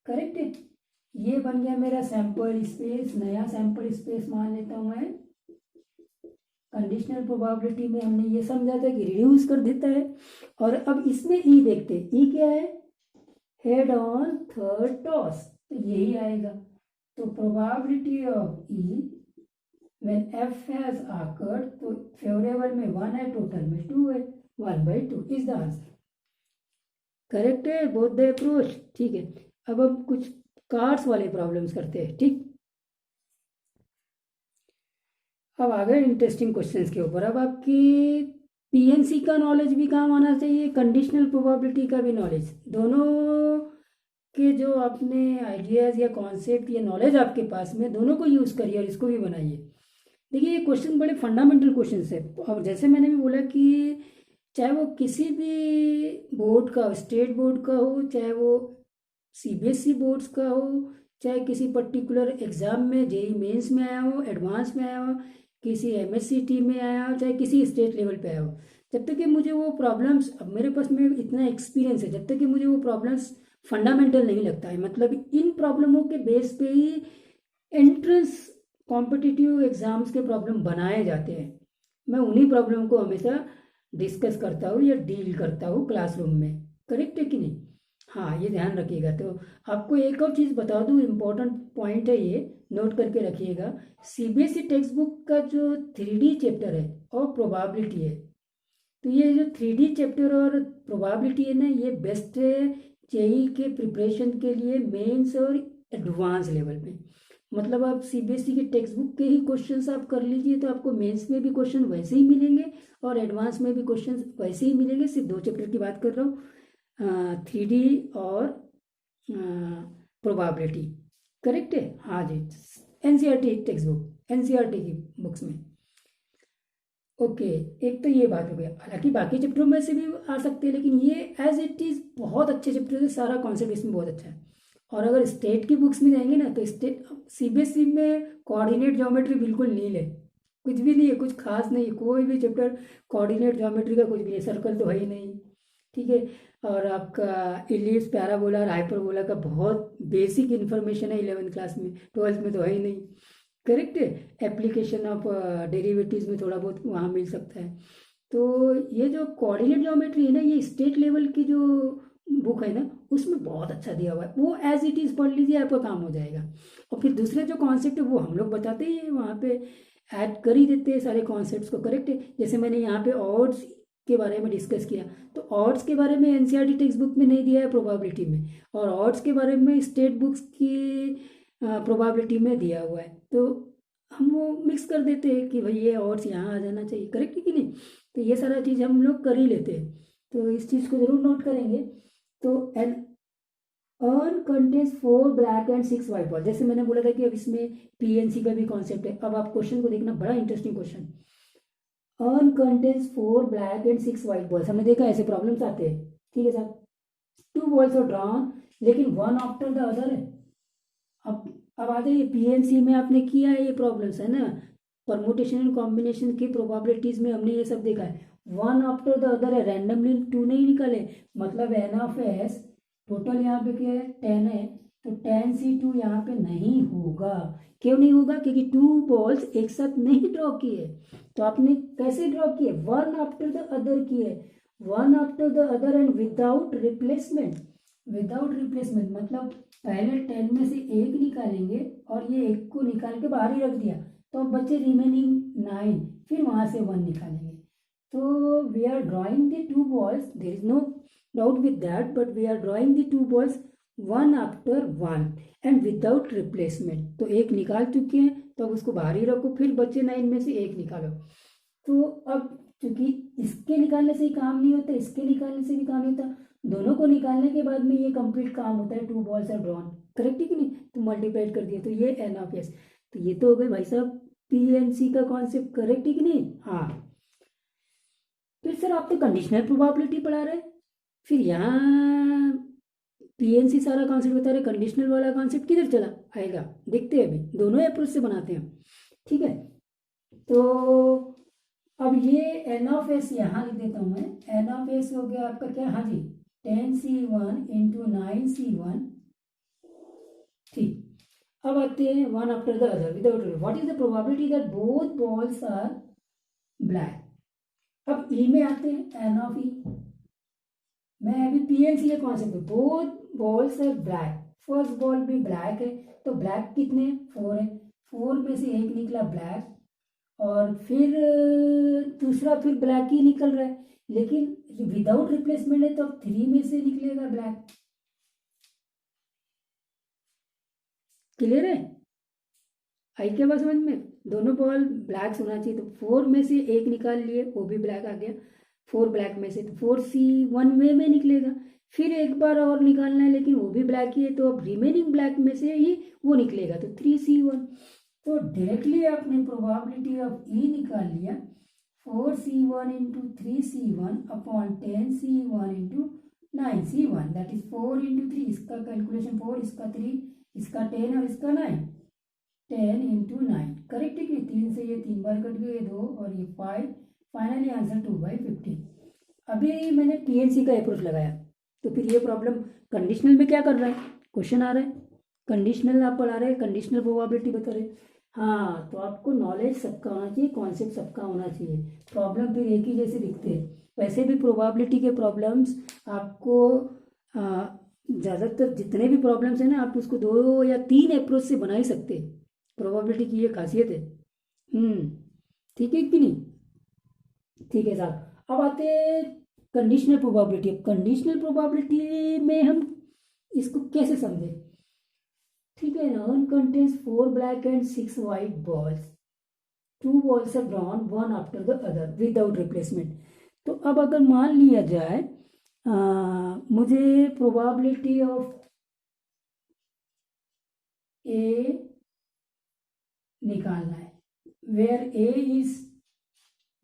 करेक्ट है। ये बन गया मेरा सैंपल स्पेस, नया सैंपल स्पेस मान लेता हूँ मैं। कंडीशनल प्रोबेबिलिटी में हमने ये समझा था कि रिड्यूस कर देता है, और अब इसमें ई देखते हैं, ई क्या है, हेड ऑन थर्ड टॉस, तो यही आएगा। तो probability of E when F has occurred, तो फेवरेबल में 1 है, टोटल में 2 है, 1/2 इज द आंसर, करेक्ट है बोथ द अप्रोच। ठीक है, अब हम कुछ कार्ड्स वाले प्रॉब्लम्स करते हैं। ठीक, अब आ गए इंटरेस्टिंग क्वेश्चंस के ऊपर। अब आपकी पीएनसी का नॉलेज भी काम आना चाहिए, कंडीशनल प्रोबेबिलिटी का भी नॉलेज, दोनों के जो आपने आइडियाज़ या कॉन्सेप्ट या नॉलेज आपके पास में, दोनों को यूज़ करिए और इसको भी बनाइए। देखिए ये क्वेश्चन बड़े फंडामेंटल क्वेश्चन है, और जैसे मैंने भी बोला कि चाहे वो किसी भी बोर्ड का, स्टेट बोर्ड का हो, चाहे वो सीबीएसई बोर्ड्स का हो, चाहे किसी पर्टिकुलर एग्ज़ाम में जेईई मेंस में आया हो, एडवांस में आया हो, किसी एमएससीटी में आया हो, चाहे किसी स्टेट लेवल पे आया हो, जब तक कि मुझे वो प्रॉब्लम्स, अब मेरे पास में इतना एक्सपीरियंस है, जब तक कि मुझे वो प्रॉब्लम्स फंडामेंटल नहीं लगता है, मतलब इन प्रॉब्लमों के बेस पे ही एंट्रेंस कॉम्पिटिटिव एग्जाम्स के प्रॉब्लम बनाए जाते हैं। मैं उन्हीं प्रॉब्लम को हमेशा डिस्कस करता हूँ या डील करता हूँ क्लासरूम में, करेक्ट है कि नहीं। हाँ, ये ध्यान रखिएगा। तो आपको एक और चीज़ बता दूँ, इम्पोर्टेंट पॉइंट है, ये नोट करके रखिएगा। सीबीएसई टेक्स्ट बुक का जो 3D चैप्टर है और प्रोबेबिलिटी है, तो ये जो 3D चैप्टर और प्रोबेबिलिटी है ना, ये बेस्ट है जेईई के प्रिपरेशन के लिए, मेंस और एडवांस लेवल पे। मतलब आप सीबीएसई के टेक्स्ट बुक के ही क्वेश्चंस आप कर लीजिए, तो आपको मेंस में भी क्वेश्चन वैसे ही मिलेंगे और एडवांस में भी क्वेश्चन वैसे ही मिलेंगे। सिर्फ 2 चैप्टर की बात कर रहा हूँ, 3D और प्रोबेबिलिटी, करेक्ट है। हाँ जी, एनसीईआरटी टेक्स्ट बुक, एनसीईआरटी की बुक्स में। ओके, एक तो ये बात हो गया। हालांकि बाकी चैप्टरों में से भी आ सकते हैं, लेकिन ये एज इट इज़ बहुत अच्छे चैप्टर है, सारा कॉन्सेप्ट इसमें बहुत अच्छा है। और अगर स्टेट की बुक्स में जाएंगे ना, तो स्टेट सीबीएसई में कोऑर्डिनेट ज्योमेट्री बिल्कुल नील है, कुछ भी नहीं है, कुछ खास नहीं है, कोई भी चैप्टर कोऑर्डिनेट ज्योमेट्री का कुछ भी नहीं, सर्कल तो है ही नहीं, ठीक है। और आपका इलिप्स, पैराबोला और हाइपरबोला का बहुत बेसिक इन्फॉर्मेशन है 11th क्लास में, 12th में तो है ही नहीं, करेक्ट है। एप्लीकेशन ऑफ डेरिवेटिव्स में थोड़ा बहुत वहाँ मिल सकता है। तो ये जो कोऑर्डिनेट ज्योमेट्री है ना, ये स्टेट लेवल की जो बुक है ना, उसमें बहुत अच्छा दिया हुआ है, वो एज इट इज़ पढ़ लीजिए, आपका काम हो जाएगा। और फिर दूसरे जो कॉन्सेप्ट है वो हम लोग बताते ही हैं, वहाँ पे ऐड कर ही देते हैं सारे कॉन्सेप्ट्स को, करेक्ट है। जैसे मैंने यहाँ पे ऑड्स के बारे में डिस्कस किया, तो ऑड्स के बारे में एनसीईआरटी टेक्स्ट बुक में नहीं दिया है प्रोबेबिलिटी में, और ऑड्स के बारे में स्टेट बुक्स की प्रोबेबिलिटी में दिया हुआ है, तो हम वो मिक्स कर देते हैं कि भाई ये ऑड्स यहाँ आ जाना चाहिए, करेक्ट है कि नहीं। तो ये सारा चीज़ हम लोग कर ही लेते हैं, तो इस चीज़ को ज़रूर नोट करेंगे। तो an urn contains 4 black and 6 white ball, जैसे मैंने बोला था कि अब इसमें पीएनसी का भी कॉन्सेप्ट है। अब आप क्वेश्चन को देखना, बड़ा interesting question. Earn contains 4 black and 6 white balls, हमने देखा ऐसे प्रॉब्लम्स आते हैं, ठीक है साहब। 2 बॉल्स आर ड्रॉन, लेकिन वन आफ्टर द अदर है। अब अब आ जाइए पीएनसी में आपने किया है ये प्रॉब्लम्स है ना, परमुटेशन एंड कॉम्बिनेशन की प्रोबेबिलिटीज में हमने ये सब देखा है। वन आफ्टर द अदर है, रैंडमली टू नहीं निकाले, मतलब एन ऑफ एस टोटल यहाँ पे क्या है 10 है, तो 10C2 यहाँ पे नहीं होगा। क्यों नहीं होगा? क्योंकि टू बॉल्स एक साथ नहीं ड्रॉ किए। तो आपने कैसे ड्रॉ किए? वन आफ्टर द अदर किए, one after the other and without replacement. Without replacement मतलब पहले 10 में से एक निकालेंगे और ये एक को निकाल के बाहर ही रख दिया, तो अब बचे रिमेनिंग 9, फिर वहां से 1 निकालेंगे। तो we are drawing the two balls, there is no doubt with that, but we are drawing the two balls one after one and without replacement. तो एक निकाल चुके हैं, तो अब उसको बाहर ही रखो, फिर बचे 9 में से एक निकालो। तो अब क्योंकि इसके निकालने से ही काम नहीं होता, इसके निकालने से भी काम नहीं होता, दोनों को निकालने के बाद में ये कंप्लीट काम होता है, two balls are drawn. Correct है कि नहीं? तो मल्टीप्लाइड कर दिया, तो ये एन ऑफ एस। तो ये तो हो गए भाई साहब पीएनसी का कॉन्सेप्ट। करेक्ट है कि नहीं? हाँ। फिर सर आप तो कंडीशनल प्रोबेबिलिटी पढ़ा रहे, फिर यहाँ पीएनसी सारा कॉन्सेप्ट बता रहे, कंडीशनल वाला कॉन्सेप्ट किधर चला आएगा? देखते हैं, अभी दोनों अप्रोच से बनाते हैं। ठीक है, तो अब ये एन ऑफ एस यहाँ लिख देता हूँ मैं। एन ऑफ एस हो गया आपका क्या? हाँ जी, 10C1 इंटू 9C1। ठीक, अब आते हैं one after the other without. What is the probability that both balls are black? अब ई में आते हैं, एन ऑफ ई। मैं अभी पीएनसी के कॉन्सेप्ट में, both balls are black, first ball भी ब्लैक है, तो ब्लैक कितने? 4 है, 4 में से एक निकला ब्लैक, और फिर दूसरा फिर ब्लैक ही निकल रहा है, लेकिन विदाउट रिप्लेसमेंट है, तो अब 3 में से निकलेगा ब्लैक। क्लियर है? आई क्या बात समझ में? दोनों बॉल ब्लैक होना चाहिए, तो 4 में से एक निकाल लिए, वो भी ब्लैक आ गया, 4 ब्लैक में से, तो 4C1 में निकलेगा। फिर एक बार और निकालना है, लेकिन वो भी ब्लैक ही है, तो अब रिमेनिंग ब्लैक में से ही वो निकलेगा, तो 3C1। तो डायरेक्टली आपने प्रोबेबिलिटी ऑफ ई निकाल लिया, 4C1 into 3C1 upon 10C1 into 9C1, that is 4 into 3, इसका कैलकुलेशन 4, इसका 3, इसका 10 और इसका 9, 10 इंटू 9। करेक्ट है कि 3 से ये 3 बार कट गए, 2 और ये 5, फाइनली आंसर 2/15। अभी मैंने पीएनसी का अप्रोच लगाया, तो फिर ये प्रॉब्लम कंडीशनल में क्या कर रहा है? क्वेश्चन आ रहा है, कंडीशनल आप पढ़ा रहे हैं, कंडीशनल प्रोबेबिलिटी बता रहे। हाँ, तो आपको नॉलेज सबका होना चाहिए, कॉन्सेप्ट सबका होना चाहिए, प्रॉब्लम फिर एक ही जैसे दिखते हैं। वैसे भी प्रोबेबिलिटी के प्रॉब्लम्स आपको ज़्यादातर जितने भी प्रॉब्लम्स हैं ना, आप उसको 2 या 3 अप्रोच से बना ही सकते हैं। प्रोबेबिलिटी की ये खासियत है। ठीक है कि नहीं? ठीक है साहब, अब आते हैं कंडीशनल प्रोबेबिलिटी। अब कंडीशनल प्रोबेबिलिटी में हम इसको कैसे समझें? ठीक है, urn contains 4 black and 6 white balls. 2 balls are drawn one after the other without replacement. तो अब अगर मान लिया जाए मुझे प्रोबेबिलिटी ऑफ ए निकालना है, वेयर ए इज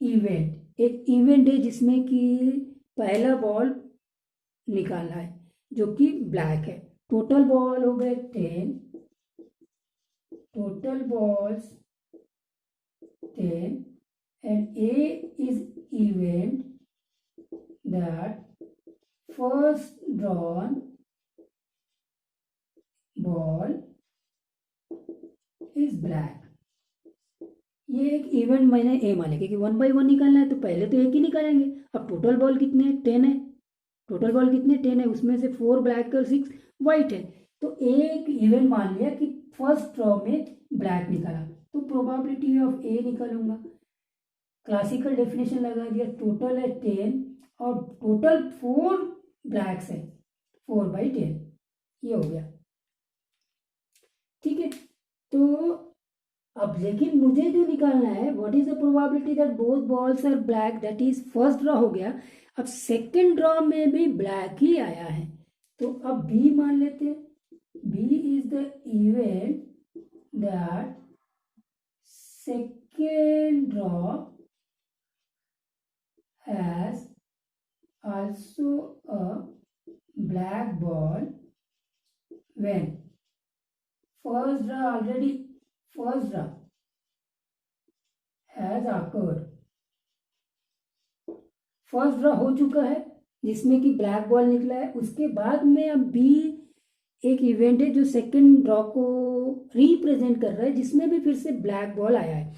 इवेंट। एक इवेंट है जिसमें कि पहला बॉल निकालना है जो कि ब्लैक है। टोटल बॉल हो गए 10, total balls 10, and A is event that first drawn ball is black। ये एक इवेंट मैंने ए माने, क्योंकि 1/1 निकालना है, तो पहले तो एक ही निकालेंगे। अब टोटल बॉल कितने हैं? 10 है। टोटल बॉल कितने? 10 है, उसमें से 4 ब्लैक और 6 वाइट है। तो एक इवेंट मान लिया कि फर्स्ट ड्रॉ में ब्लैक निकाला, तो प्रोबेबिलिटी ऑफ ए निकालूंगा। क्लासिकल डेफिनेशन लगा दिया, टोटल है 10 और टोटल 4 ब्लैक्स है, 4/10, ये हो गया। ठीक है, तो अब लेकिन मुझे जो निकालना है, what is the probability that both balls are black, that is first draw हो गया। अब सेकंड ड्रॉ में भी ब्लैक ही आया है, तो अब बी मान लेते हैं। B is the event that second draw has also a black ball when first draw already, first draw has occurred, first draw हो चुका है जिसमें कि ब्लैक बॉल निकला है। उसके बाद में अब बी एक इवेंट है जो सेकंड ड्रॉ को रिप्रेजेंट कर रहा है, जिसमें भी फिर से ब्लैक बॉल आया है।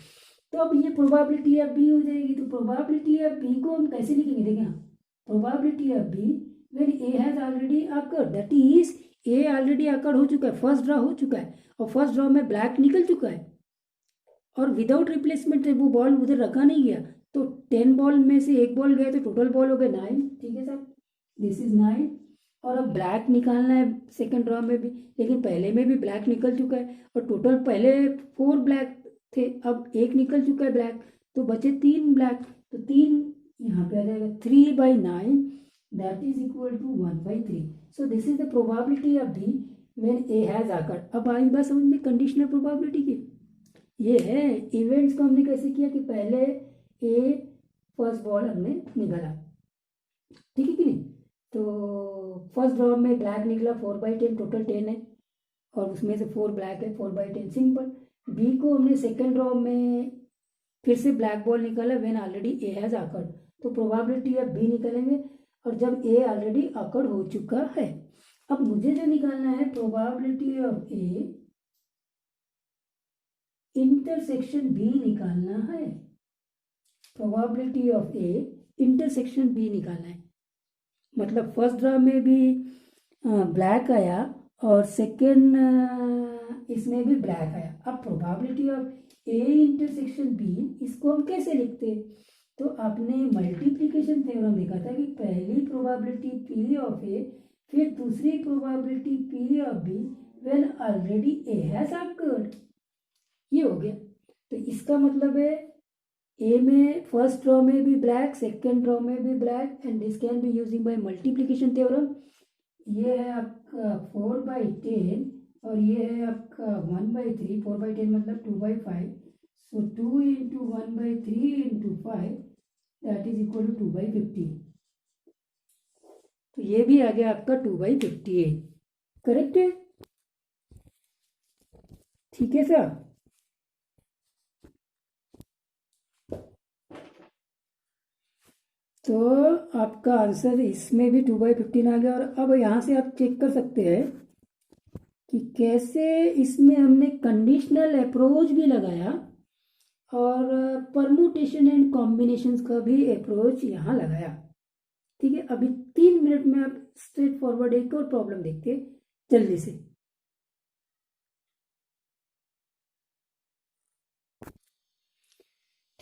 तो अब ये प्रोबेबिलिटी ऑफ बी हो जाएगी। तो प्रोबेबिलिटी ऑफ बी को हम कैसे लिखेंगे, देखिए probability of B when A has already occurred, that is A already occurred हो चुका है, फर्स्ट ड्रॉ हो चुका है और फर्स्ट ड्रॉ में ब्लैक निकल चुका है और विदाउट रिप्लेसमेंट वो बॉल उधर रखा नहीं गया। तो 10 बॉल में से एक बॉल गया तो टोटल बॉल हो गए 9। ठीक है साहब, दिस इज 9। और अब ब्लैक निकालना है सेकंड ड्रॉ में भी, लेकिन पहले में भी ब्लैक निकल चुका है और टोटल पहले 4 ब्लैक थे, अब एक निकल चुका है ब्लैक, तो बचे 3 ब्लैक। तो 3 यहाँ पे आ जाएगा, 3/9 that is equal to 1/3। So this is the probability of B when A has occurred. अब आई बात समझ में कंडीशनल प्रोबेबिलिटी की, ये है इवेंट्स को हमने कैसे किया कि पहले ए फर्स्ट बॉल हमने निकाला, ठीक है कि नहीं। तो फर्स्ट ड्रॉ में ब्लैक निकला 4/10, टोटल 10 है और उसमें से 4 ब्लैक है, 4/10 सिंपल। बी को हमने सेकेंड ड्रॉ में फिर से ब्लैक बॉल निकाला when already A has occurred, तो प्रोबेबिलिटी ऑफ बी निकालेंगे और जब ए ऑलरेडी अकर्ड हो चुका है। अब मुझे जो निकालना है probability of A intersection B निकालना है, probability of A intersection B निकालना है। मतलब फर्स्ट ड्रॉ में भी ब्लैक आया और सेकेंड इसमें भी ब्लैक आया। अब probability of A intersection B, इसको हम कैसे लिखते हैं, तो आपने मल्टीप्लिकेशन थ्योरम देखा था कि पहली प्रोबेबिलिटी पी ऑफ ए फिर दूसरी probability P of B when already A has occurred, ये हो गया। तो इसका मतलब है ए में फर्स्ट ड्रॉ में भी ब्लैक, सेकेंड ड्रॉ में भी black, and this can be using by multiplication theorem. ये है आपका 4/10 और ये है आपका 1/3, 4/10 मतलब 2/5, so 2 into 1/3 into 5 that is equal to 2/50। तो ये भी आ गया आपका 2/58, करेक्ट है, ठीक है सर। तो आपका आंसर इसमें भी 2/15 आ गया। और अब यहाँ से आप चेक कर सकते हैं कि कैसे इसमें हमने कंडीशनल अप्रोच भी लगाया और परमुटेशन एंड कॉम्बिनेशंस का भी अप्रोच यहाँ लगाया। ठीक है, अभी 3 मिनट में आप स्ट्रेट फॉरवर्ड एक और प्रॉब्लम देखते हैं जल्दी से।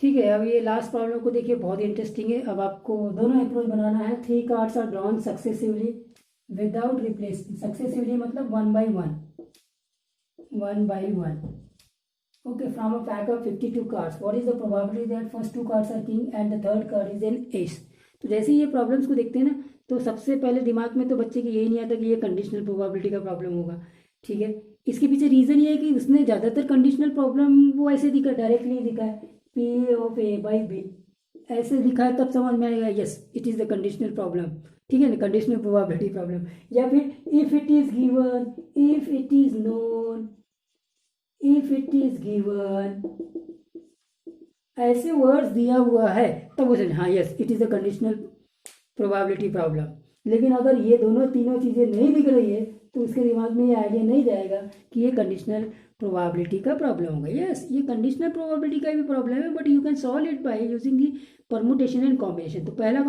ठीक है, अब ये लास्ट प्रॉब्लम को देखिए, बहुत इंटरेस्टिंग है। अब आपको दोनों अप्रोच बनाना है। 3 cards are drawn successively without replacement, successively मतलब 1/1, 1/1, okay, from a pack of 52 cards what is the probability that first 2 cards are king and the third card is an ace। तो जैसे ये प्रॉब्लम्स को देखते हैं ना, तो सबसे पहले दिमाग में तो बच्चे की यही नहीं आता कि ये कंडीशनल प्रोबेबिलिटी का प्रॉब्लम होगा। ठीक है, इसके पीछे रीज़न ये है कि उसने ज़्यादातर कंडीशनल प्रॉब्लम वो ऐसे दिखा, डायरेक्टली दिखा है P of A by B, ऐसे दिखा है, तब समझ में आएगा yes it is the conditional problem. ठीक है ना, कंडीशनल प्रोबेबिलिटी प्रॉब्लम। या फिर if it is given, if it is known, if it is given, ऐसे वर्ड्स दिया हुआ है तब वो हाँ yes it is a conditional probability problem. लेकिन अगर ये दोनों तीनों चीज़ें नहीं दिख रही है तो उसके दिमाग में ये आइडिया नहीं जाएगा कि ये कंडीशनल प्रोबेबिलिटी का प्रॉब्लम होगा। यस, ये कंडीशनल प्रोबेबिलिटी का भी प्रॉब्लम है, but you can solve it by using the permutation and combination. तो पहला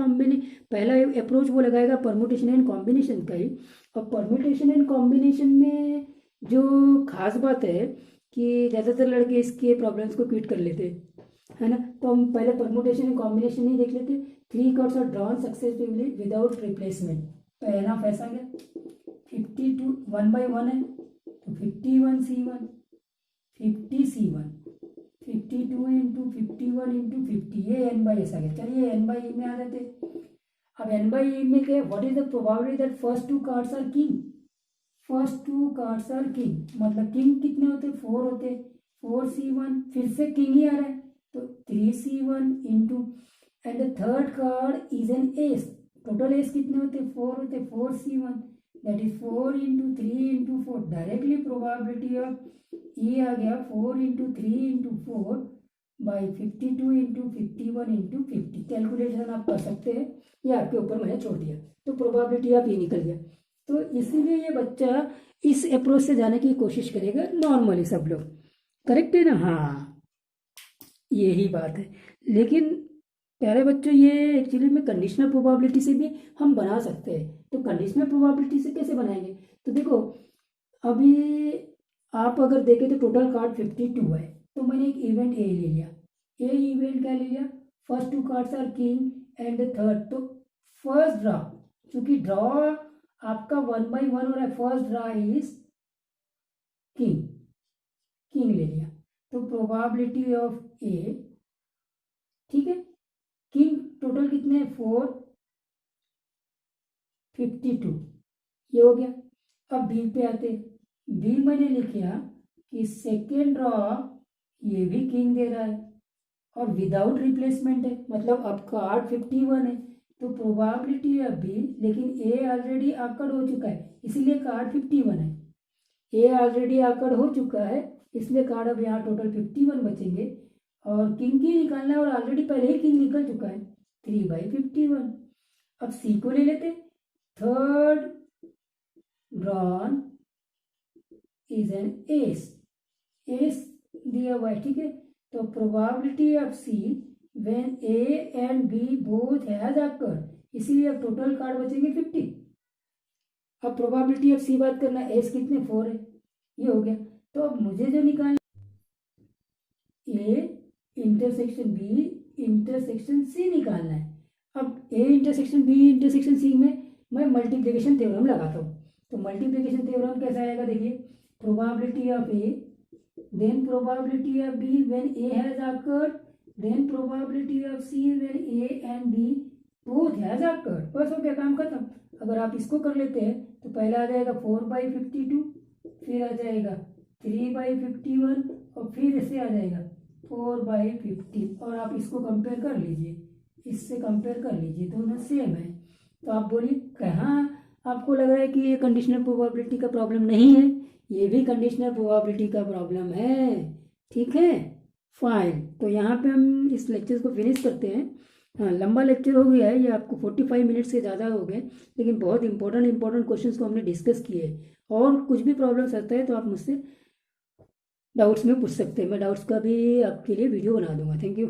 अप्रोच वो लगाएगा परमुटेशन एंड कॉम्बिनेशन का ही। और परमुटेशन एंड कॉम्बिनेशन में जो खास बात है कि ज़्यादातर लड़के इसके प्रॉब्लम्स को क्विट कर लेते है ना। तो हम पहले परमुटेशन एंड कॉम्बिनेशन ही देख लेते। 3 cards are drawn successively without replacement, पहला फैसा गया 52 1/1 है तो 51C1, 50C1, 52 इंटू 51 इंटू 50, ये n/s आ गया। चलिए n/e में आ जाते। अब n/e में क्या, what is the probability that first 2 cards are king, first 2 cards are king, मतलब किंग कितने होते, 4 होते, 4C1, फिर से किंग ही आ रहा है तो 3C1 into, and the third card is an S, total S कितने होते, 4 होते, 4C1, that is 4 × 3 × 4 directly probability of ये आ गया 4 × 3 × 4 बाई 52 × 51 × 50। कैलकुलेशन आप कर सकते हैं, ये आपके ऊपर मैंने छोड़ दिया, तो प्रोबेबिलिटी आप ये निकल गया। तो इसीलिए ये बच्चा इस अप्रोच से जाने की कोशिश करेगा नॉर्मली सब लोग। करेक्ट है ना? हाँ, यही बात है। लेकिन प्यारे बच्चों, ये एक्चुअली में कंडीशनल प्रोबेबिलिटी से भी हम बना सकते हैं। तो कंडीशनल प्रोबेबिलिटी से कैसे बनाएंगे? तो देखो, अभी आप अगर देखें तो टोटल कार्ड 52 है। तो मैंने एक इवेंट ए ले लिया। ए इवेंट क्या ले लिया? First 2 cards are king and third. तो फर्स्ट ड्रॉ, क्योंकि ड्रॉ आपका 1 बाई 1 हो रहा है, first draw is king, king ले लिया। तो प्रोबेबिलिटी ऑफ ए, ठीक है, किंग टोटल कितने हैं? 4, 52, ये हो गया। अब बी पे आते, बी मैंने लिखा कि सेकेंड ड्रॉ ये भी किंग दे रहा है और विदाउट रिप्लेसमेंट है, मतलब अब कार्ड 51 है। तो प्रोबेबिलिटी है बी, लेकिन ए ऑलरेडी आकड़ हो चुका है, इसलिए कार्ड 51 है। ए ऑलरेडी आकड़ हो चुका है, इसलिए कार्ड अब यहाँ टोटल 51 बचेंगे और किंग की निकालना है, और ऑलरेडी पहले ही किंग निकल चुका है 3/51। अब सी को ले लेते, third drawn is an ace, ace दिया हुआ है, ठीक है। तो probability of C when A and B both has occurred, इसीलिए अब टोटल कार्ड बचेंगे 50। अब प्रोबेबिलिटी ऑफ सी बात करना, एस कितने 4 है, ये हो गया। तो अब मुझे जो निकालना, A intersection B intersection C निकालना है। अब A intersection B intersection C में मैं मल्टीप्लिकेशन थ्योरम लगाता हूँ। तो मल्टीप्लिकेशन थ्योरम कैसा आएगा? देखिए, probability of A then probability of B when A has occurred, then probability of C when A and B both has occurred। बस हो गया, काम खत्म। अगर आप इसको कर लेते हैं तो पहला आ जाएगा 4/52, फिर आ जाएगा 3/51 और फिर इससे आ जाएगा 4/50, और आप इसको कंपेयर कर लीजिए, इससे कंपेयर कर लीजिए, दोनों सेम है। तो आप बोलिए कहाँ आपको लग रहा है कि ये कंडीशनल प्रोबेबिलिटी का प्रॉब्लम नहीं है? ये भी कंडीशनल प्रोबेबिलिटी का प्रॉब्लम है, ठीक है, फाइन। तो यहाँ पे हम इस लेक्चर को फिनिश करते हैं। हाँ, लंबा लेक्चर हो गया है ये, आपको 45 मिनट से ज़्यादा हो गए, लेकिन बहुत इंपॉर्टेंट क्वेश्चंस को हमने डिस्कस किए। और कुछ भी प्रॉब्लम्स आते हैं तो आप मुझसे डाउट्स में पूछ सकते हैं, मैं डाउट्स का भी आपके लिए वीडियो बना दूंगा। Thank you.